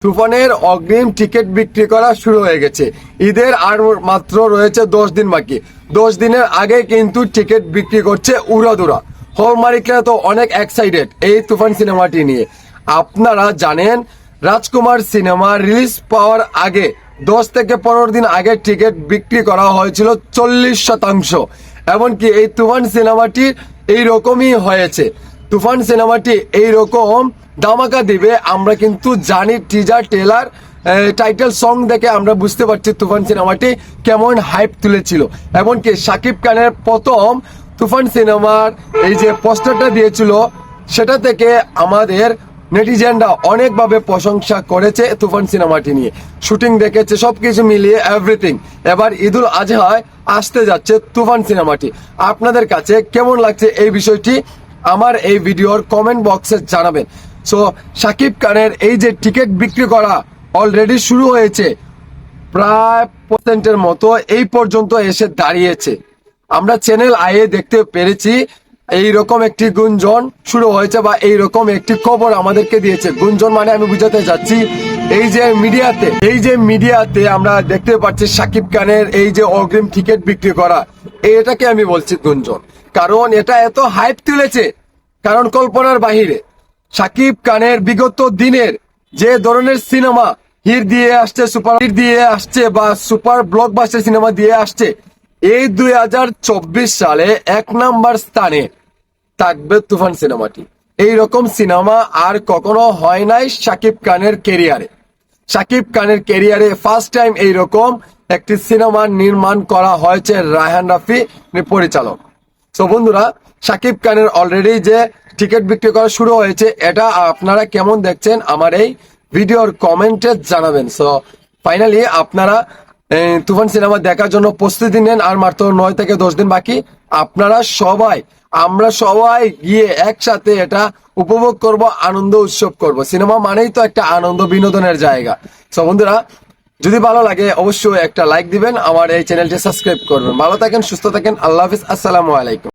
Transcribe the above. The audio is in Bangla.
তুফানের অগ্রিম টিকিট বিক্রি করা শুরু হয়ে গেছে। ঈদের আর মাত্র রয়েছে 10 দিন বাকি। 10 দিনের আগে কিন্তু টিকিট বিক্রি করছে উড়াদুরা। হল মালিকরা তো অনেক এক্সাইটেড এই তুফান সিনেমাটি নিয়ে। আপনারা জানেন রাজকুমার সিনেমা রিলিজ পাওয়ার আগে 10 থেকে 15 দিন আগে টিকিট বিক্রি করা হয়েছিল 40%। এমনকি এই তুফান সিনেমাটি এইরকমই হয়েছে। তুফান সিনেমাটি এইরকম ধামাকা দিবে আমরা কিন্তু জানি। টিজার ট্রেলার টাইটেল সং দেখে আমরা বুঝতে পারছি তুফান সিনেমাটি কেমন হাইপ তুলেছিল। এমনকি শাকিব খানের প্রথম তুফান সিনেমার এই যে পোস্টারটা দিয়েছিল সেটা থেকে আমাদের নেটিজেনরা অনেকভাবে প্রশংসা করেছে তুফান সিনেমাটি নিয়ে। শুটিং দেখেছে, সবকিছু মিলিয়ে এভরিথিং। এবার ঈদুল আজহায় আসতে যাচ্ছে তুফান সিনেমাটি। আপনাদের কাছে কেমন লাগছে এই বিষয়টি আমার এই ভিডিওর কমেন্ট বক্সে জানাবেন। সো শাকিব খানের এই যে টিকিট বিক্রি করা অলরেডি শুরু হয়েছে, প্রায় % মতো এই পর্যন্ত এসে দাঁড়িয়েছে। আমরা চ্যানেল আইয়ে দেখতে পেরেছি এইরকম একটি গুঞ্জন শুরু হয়েছে বা এইরকম একটি খবর আমাদেরকে দিয়েছে। গুঞ্জন মানে আমি বুঝাতে যাচ্ছি এই যে মিডিয়াতে আমরা দেখতে পাচ্ছি শাকিব খানের এই যে অগ্রিম টিকিট বিক্রি করা, এটাকে আমি বলছি গুঞ্জন। কারণ এটা এত হাইপ তুলেছে, কারণ কল্পনার বাহিরে। শাকিব খানের বিগত দিনের যে ধরনের সিনেমা হিট দিয়ে আসছে, সুপার হিট দিয়ে আসছে বা সুপার ব্লকবাস্টার সিনেমা দিয়ে আসছে, এই 2024 সালে 1 নাম্বার স্থানে থাকবে তুফান সিনেমাটি। এইরকম সিনেমা আর কখনো হয় নাই শাকিব খানের ক্যারিয়ারে। শাকিব খানের ক্যারিয়ারে ফার্স্ট টাইম এইরকম একটি সিনেমা নির্মাণ করা হয়েছে রায়হান রাফি পরিচালক। তো বন্ধুরা, শাকিব খানের অলরেডি যে টিকিট বিক্রি করা শুরু হয়েছে, এটা আপনারা কেমন দেখছেন আমার এই ভিডিওর কমেন্টে জানাবেন। সো ফাইনালি আপনারা তুফান সিনেমা দেখার জন্য প্রস্তুতি নেন। আর মাত্র 9 থেকে 10 দিন বাকি। আপনারা সবাই, আমরা সবাই গিয়ে একসাথে এটা উপভোগ করব, আনন্দ উৎসব করব। সিনেমা মানেই তো একটা আনন্দ বিনোদনের জায়গা। সো বন্ধুরা, যদি ভালো লাগে অবশ্যই একটা লাইক দিবেন, আমার এই চ্যানেলটি সাবস্ক্রাইব করবেন। ভালো থাকেন, সুস্থ থাকেন, আল্লাহ হাফিজ, আসসালামু আলাইকুম।